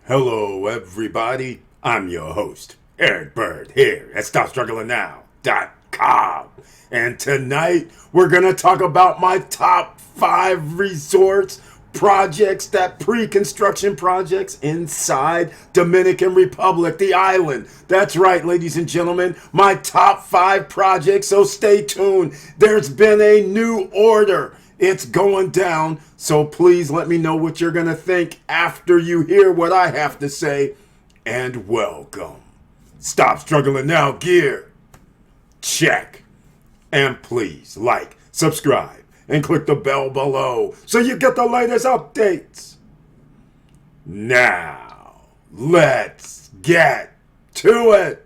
Hello, everybody. I'm your host, Eric Bird, here at StopStrugglingNow.com. And tonight, we're going to talk about my top 5 resorts, projects, that pre-construction projects inside Dominican Republic, the island. That's right, ladies and gentlemen, my top 5 projects, so stay tuned. There's been a new order. It's going down, so please let me know what you're going to think after you hear what I have to say. And welcome. Stop Struggling Now gear. Check. And please like, subscribe, and click the bell below so you get the latest updates. Now, let's get to it.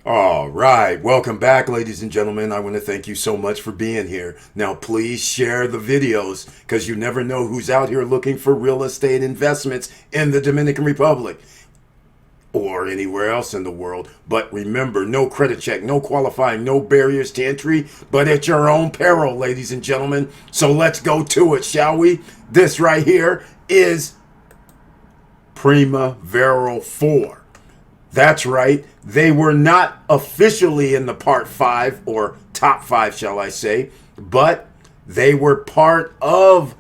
All right, welcome back, ladies and gentlemen. I want to thank you so much for being here. Now, please share the videos because you never know who's out here looking for real estate investments in the Dominican Republic or anywhere else in the world. But remember, no credit check, no qualifying, no barriers to entry, but at your own peril, ladies and gentlemen. So let's go to it, shall we? This right here is Primavera 4. That's right, they were not officially in the part 5, or top 5 shall I say, but they were part of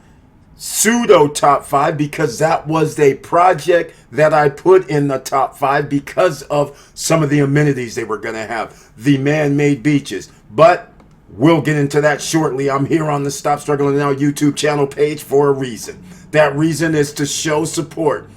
pseudo top 5 because that was a project that I put in the top 5 because of some of the amenities they were going to have, the man-made beaches. But we'll get into that shortly. I'm here on the Stop Struggling Now YouTube channel page for a reason. That reason is to show support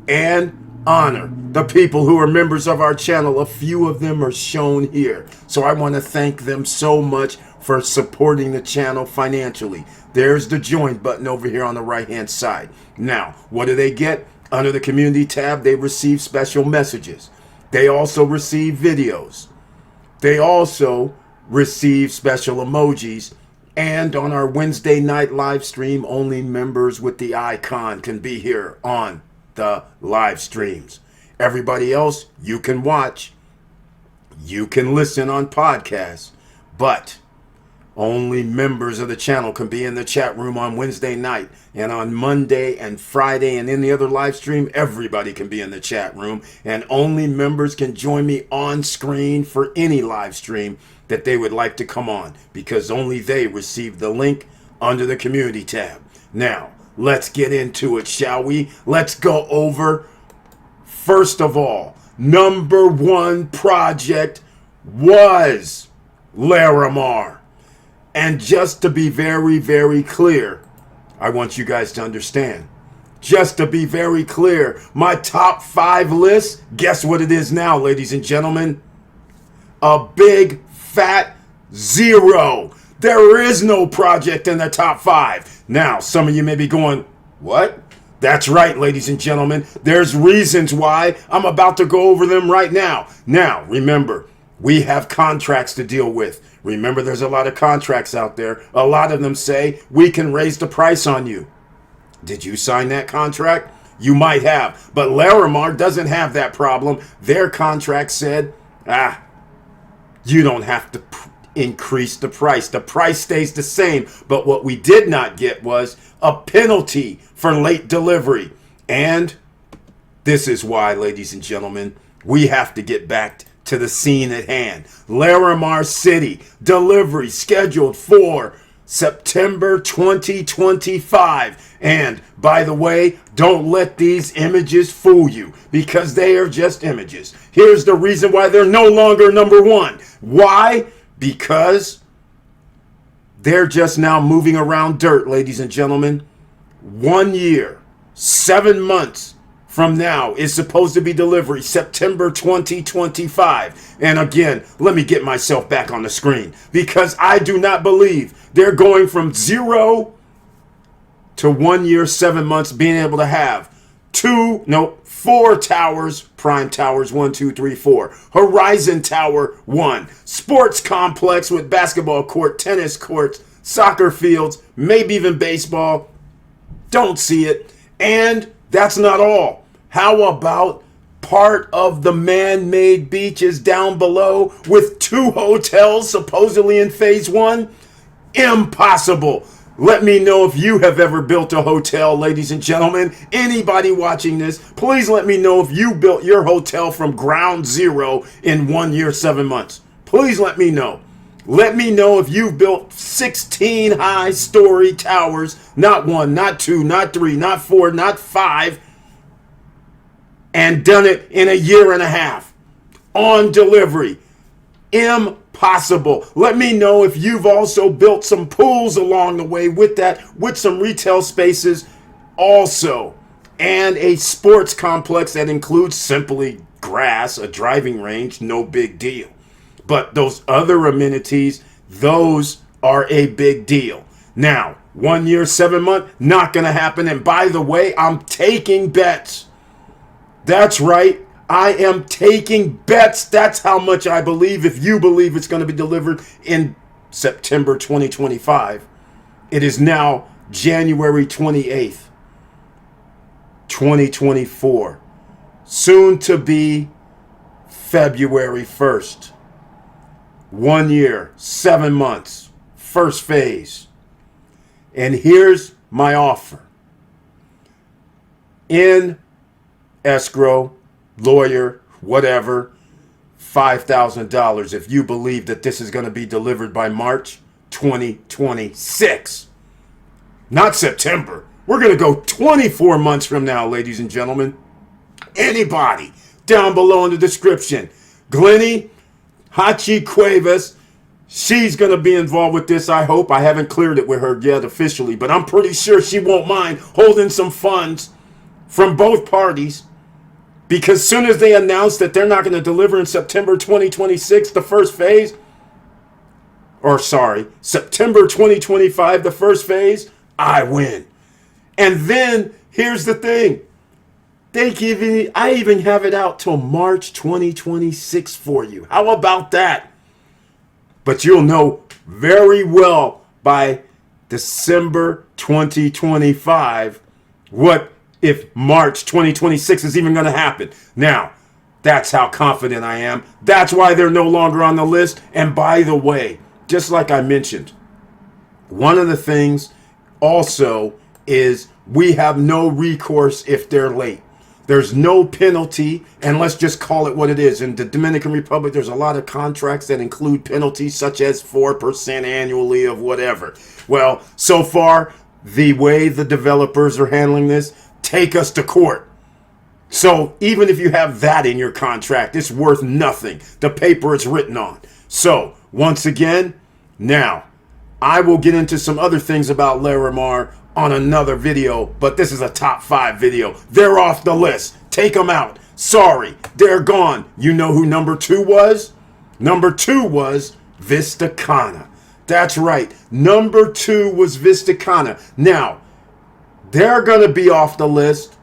and honor the people who are members of our channel. A few of them are shown here, so I want to thank them so much for supporting the channel financially. There's the join button over here on the right hand side. Now, what do they get? Under the community tab, they receive special messages. They also receive videos. They also receive special emojis. And on our Wednesday night live stream, only members with the icon can be here on the live streams. Everybody else, you can watch, you can listen on podcasts, but only members of the channel can be in the chat room on Wednesday night. And on Monday and Friday and any other live stream, everybody can be in the chat room, and only members can join me on screen for any live stream that they would like to come on, because only they receive the link under the community tab. Now, let's get into it, shall we? Let's go over, first of all, number 1 project was Larimar. And just to be very, very clear, I want you guys to understand. Just to be very clear, my top 5 list, guess what it is now, ladies and gentlemen? A big, fat 0. There is no project in the top 5. Now, some of you may be going, what? That's right, ladies and gentlemen. There's reasons why. I'm about to go over them right now. Now, remember, we have contracts to deal with. Remember, there's a lot of contracts out there. A lot of them say, we can raise the price on you. Did you sign that contract? You might have. But Larimar doesn't have that problem. Their contract said, you don't have to increase the price. The price stays the same, but what we did not get was a penalty for late delivery. And this is why, ladies and gentlemen, we have to get back to the scene at hand. Larimar City, delivery scheduled for September 2025. And by the way, don't let these images fool you, because they are just images. Here's the reason why they're no longer number 1. Why? Because they're just now moving around dirt, ladies and gentlemen. 1 year, 7 months from now is supposed to be delivery, September 2025. And again, let me get myself back on the screen, because I do not believe they're going from 0 to 1 year, 7 months, being able to have 4 towers, prime towers, 1, 2, 3, 4. Horizon Tower 1. Sports complex with basketball court, tennis courts, soccer fields, maybe even baseball. Don't see it. And that's not all. How about part of the man-made beaches down below with 2 hotels supposedly in phase 1? Impossible. Let me know if you have ever built a hotel, ladies and gentlemen. Anybody watching this, please let me know if you built your hotel from ground zero in 1 year, 7 months. Please let me know. Let me know if you've built 16 high-story towers, not 1, not 2, not 3, not 4, not 5, and done it in a year and a half on delivery. Impossible. Let me know if you've also built some pools along the way with that, with some retail spaces also, and a sports complex that includes simply grass, a driving range, no big deal. But those other amenities, those are a big deal. Now, 1 year, 7 months, not going to happen. And by the way, I'm taking bets. That's right. I am taking bets. That's how much I believe. If you believe it's going to be delivered in September 2025, it is now January 28th, 2024. Soon to be February 1st. 1 year, 7 months, first phase. And here's my offer. In escrow, lawyer, whatever, $5,000 if you believe that this is going to be delivered by March 2026. Not September. We're going to go 24 months from now, ladies and gentlemen. Anybody down below in the description. Glennie Hachi Cuevas, she's going to be involved with this, I hope. I haven't cleared it with her yet officially, but I'm pretty sure she won't mind holding some funds from both parties, because soon as they announce that they're not going to deliver in September 2026, the first phase, or sorry, September 2025, the first phase, I win. And then here's the thing. I even have it out till March 2026 for you. How about that? But you'll know very well by December 2025 what if March 2026 is even going to happen. Now, that's how confident I am. That's why they're no longer on the list. And by the way, just like I mentioned, one of the things also is we have no recourse if they're late. There's no penalty, and let's just call it what it is. In the Dominican Republic, there's a lot of contracts that include penalties such as 4% annually of whatever. Well, so far, the way the developers are handling this, take us to court. So even if you have that in your contract, it's worth nothing. The paper it's written on. So once again, now, I will get into some other things about Larimar on another video, but this is a top 5 video. They're off the list. Take them out. Sorry, they're gone. You know who number 2 was? Number 2 was Vista Cana. That's right. Number 2 was Vista Cana. Now, they're going to be off the list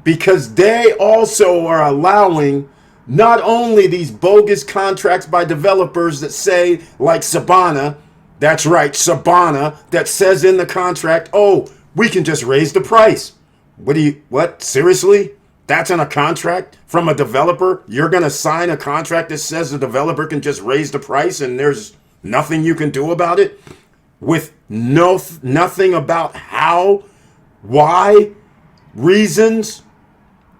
because they also are allowing not only these bogus contracts by developers that say, like Sabana, that's right, Sabana, that says in the contract, oh, we can just raise the price. What? Seriously? That's in a contract from a developer? You're going to sign a contract that says the developer can just raise the price and there's nothing you can do about it? With nothing about how, why, reasons?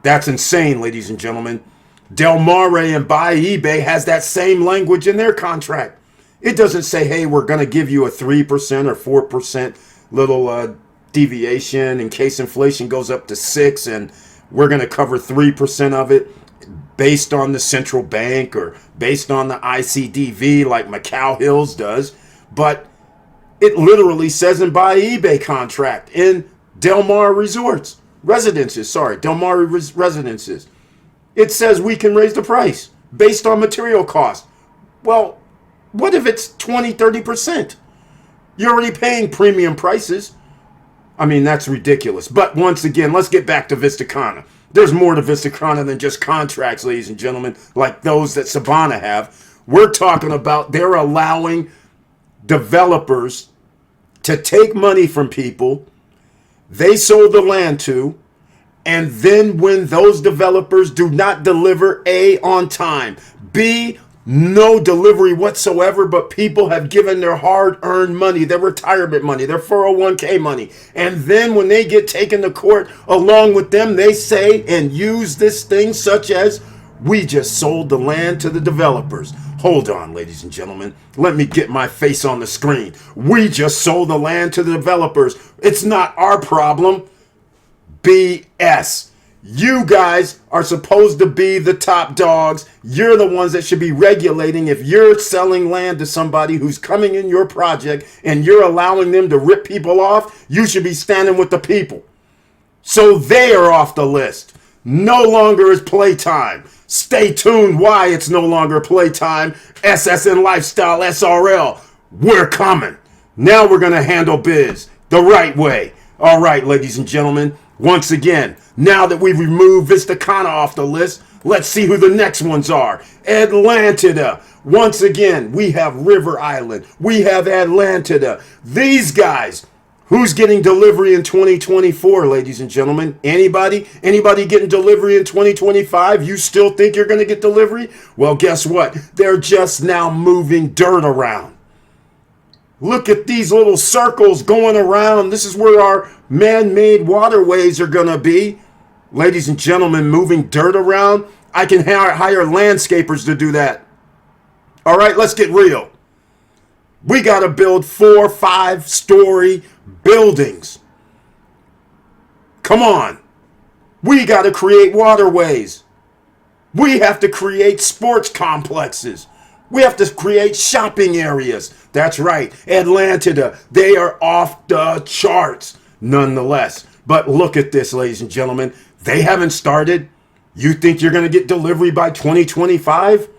That's insane, ladies and gentlemen. Del Mar and Buy eBay has that same language in their contract. It doesn't say, hey, we're going to give you a 3% or 4% little deviation in case inflation goes up to 6 and we're going to cover 3% of it based on the central bank or based on the ICDV like Macau Hills does. But it literally says in Buy eBay contract in Del Mar Residences. It says we can raise the price based on material cost. Well, what if it's 20, 30%? You're already paying premium prices. I mean, that's ridiculous. But once again, let's get back to Vista Cana. There's more to Vista Cana than just contracts, ladies and gentlemen, like those that Sabana have. We're talking about they're allowing developers to take money from people they sold the land to, and then when those developers do not deliver, A, on time, B, no delivery whatsoever, but people have given their hard-earned money, their retirement money, their 401k money, and then when they get taken to court along with them, they say and use this thing such as, we just sold the land to the developers. Hold on, ladies and gentlemen. Let me get my face on the screen. We just sold the land to the developers. It's not our problem. BS. You guys are supposed to be the top dogs. You're the ones that should be regulating. If you're selling land to somebody who's coming in your project and you're allowing them to rip people off, you should be standing with the people. So they are off the list. No longer is playtime. Stay tuned why it's no longer playtime. SSN Lifestyle SRL. We're coming. Now we're going to handle biz the right way. All right, ladies and gentlemen. Once again, now that we've removed Vista Cana off the list, let's see who the next ones are. Atlantida. Once again, we have River Island. We have Atlantida. These guys, who's getting delivery in 2024, ladies and gentlemen? Anybody? Anybody getting delivery in 2025? You still think you're going to get delivery? Well, guess what? They're just now moving dirt around. Look at these little circles going around. This is where our man-made waterways are going to be. Ladies and gentlemen, moving dirt around. I can hire landscapers to do that. All right, let's get real. We got to build 4, 5-story buildings. Come on. We got to create waterways. We have to create sports complexes. We have to create shopping areas. That's right. Atlantida, they are off the charts nonetheless. But look at this, ladies and gentlemen. They haven't started. You think you're going to get delivery by 2025?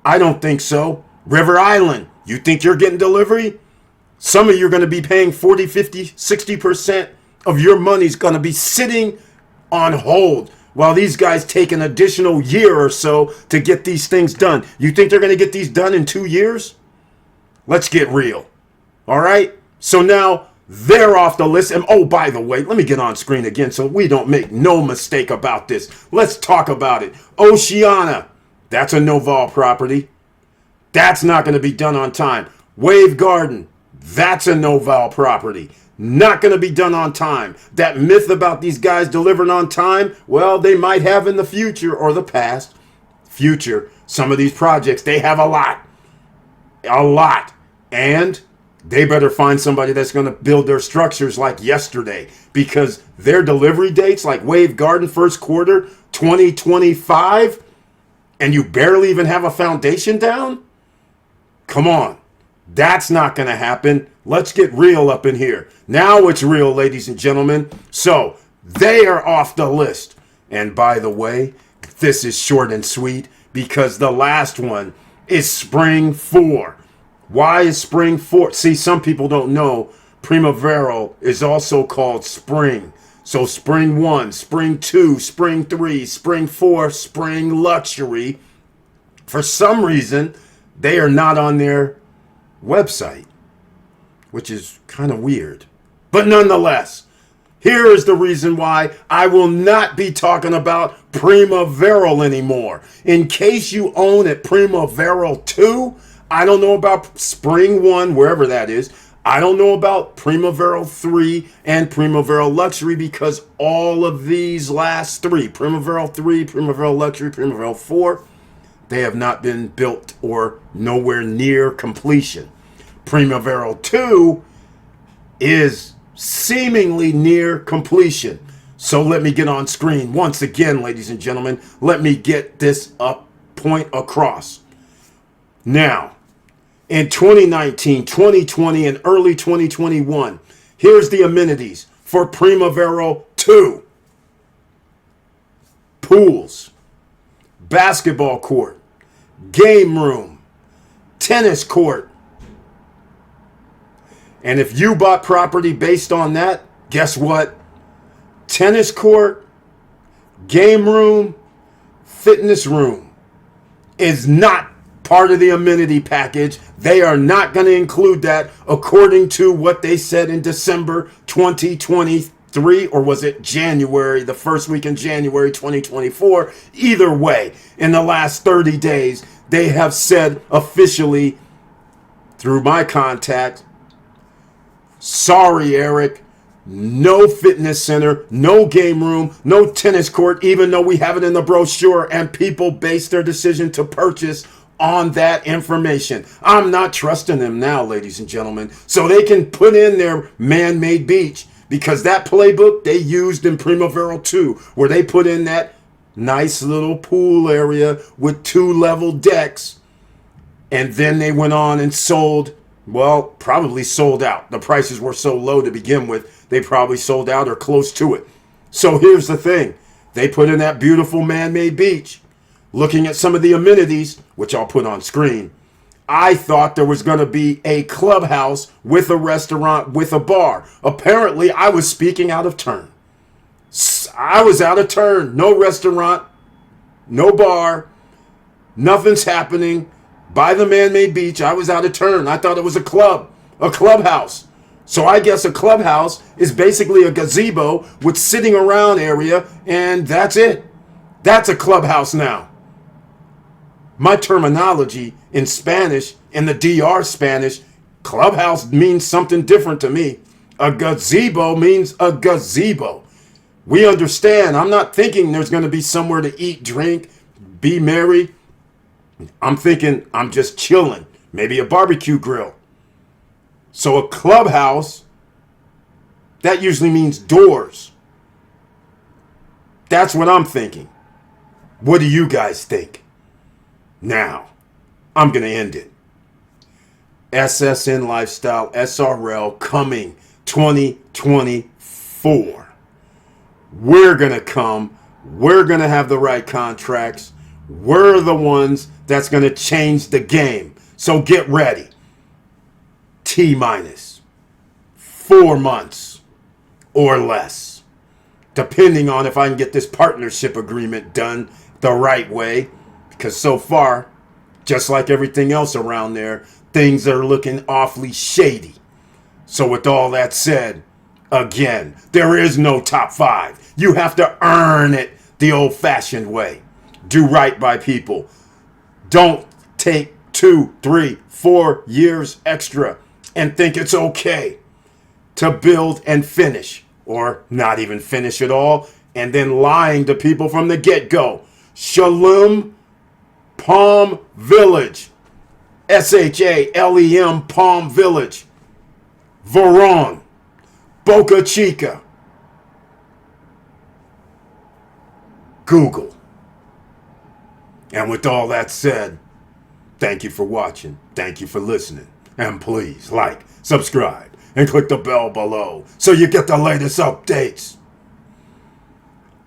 I don't think so. River Island, you think you're getting delivery? Some of you are going to be paying 40, 50, 60% of your money's going to be sitting on hold while these guys take an additional year or so to get these things done. You think they're going to get these done in 2 years? Let's get real. All right? So now they're off the list. And oh, by the way, let me get on screen again so we don't make no mistake about this. Let's talk about it. Oceana, that's a Noval property. That's not going to be done on time. Wave Garden, that's a Noval property. Not going to be done on time. That myth about these guys delivering on time, well, they might have in the future or the past. Future, some of these projects, they have a lot. A lot. And they better find somebody that's going to build their structures like yesterday, because their delivery dates, like Wave Garden, first quarter 2025, and you barely even have a foundation down? Come on. That's not going to happen. Let's get real up in here. Now it's real, ladies and gentlemen. So they are off the list. And by the way, this is short and sweet because the last one is Spring 4. Why is Spring 4? See, some people don't know Primavera is also called Spring. So Spring 1, Spring 2, Spring 3, Spring 4, Spring Luxury. For some reason, they are not on their website, which is kind of weird. But nonetheless, here is the reason why I will not be talking about Primavera anymore. In case you own at Primavera 2, I don't know about Spring 1, wherever that is. I don't know about Primavera 3 and Primavera Luxury, because all of these last three, Primavera 3, Primavera Luxury, Primavera 4, they have not been built or nowhere near completion. Primavera 2 is seemingly near completion. So let me get on screen once again, ladies and gentlemen. Let me get this point across. Now, in 2019, 2020, and early 2021, here's the amenities for Primavera 2. Pools, basketball court, game room, tennis court. And if you bought property based on that, Guess what? Tennis court, game room, fitness room is not part of the amenity package. They are not going to include that according to what they said in December 2023, or was it January, the first week in January 2024? Either way, in the last 30 days, they have said officially through my contact, sorry, Eric, no fitness center, no game room, no tennis court, even though we have it in the brochure, and people base their decision to purchase on that information. I'm not trusting them now, ladies and gentlemen. So they can put in their man-made beach, because that playbook they used in Primavera 2, where they put in that nice little pool area with 2 level decks, and then they went on and sold, well, probably sold out. The prices were so low to begin with, they probably sold out or close to it. So here's the thing. They put in that beautiful man-made beach. Looking at some of the amenities, which I'll put on screen, I thought there was going to be a clubhouse with a restaurant with a bar. Apparently, I was speaking out of turn. I was out of turn. No restaurant, no bar, nothing's happening. By the man-made beach, I was out of turn. I thought it was a clubhouse. So I guess a clubhouse is basically a gazebo with sitting around area, and that's it. That's a clubhouse now. My terminology in Spanish, in the DR Spanish, clubhouse means something different to me. A gazebo means a gazebo. We understand. I'm not thinking there's going to be somewhere to eat, drink, be merry. I'm thinking I'm just chilling. Maybe a barbecue grill. So a clubhouse, that usually means doors. That's what I'm thinking. What do you guys think? Now, I'm going to end it. SSN Lifestyle SRL coming 2024. We're going to come. We're going to have the right contracts. We're the ones that's going to change the game. So get ready. T-minus 4 months or less, depending on if I can get this partnership agreement done the right way. Because so far, just like everything else around there, things are looking awfully shady. So with all that said, again, there is no top 5. You have to earn it the old-fashioned way. Do right by people. Don't take 2, 3, 4 years extra and think it's okay to build and finish, or not even finish at all, and then lying to people from the get-go. Shalom Palm Village. SHALEM Palm Village. Verón. Boca Chica. Google. And with all that said, thank you for watching. Thank you for listening. And please like, subscribe, and click the bell below so you get the latest updates.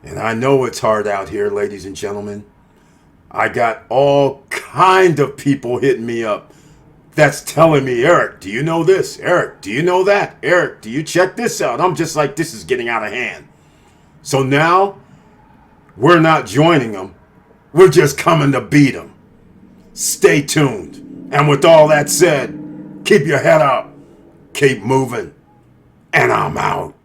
And I know it's hard out here, ladies and gentlemen. I got all kind of people hitting me up that's telling me, Eric, do you know this? Eric, do you know that? Eric, do you check this out? I'm just like, this is getting out of hand. So now, we're not joining them. We're just coming to beat them. Stay tuned. And with all that said, keep your head up. Keep moving. And I'm out.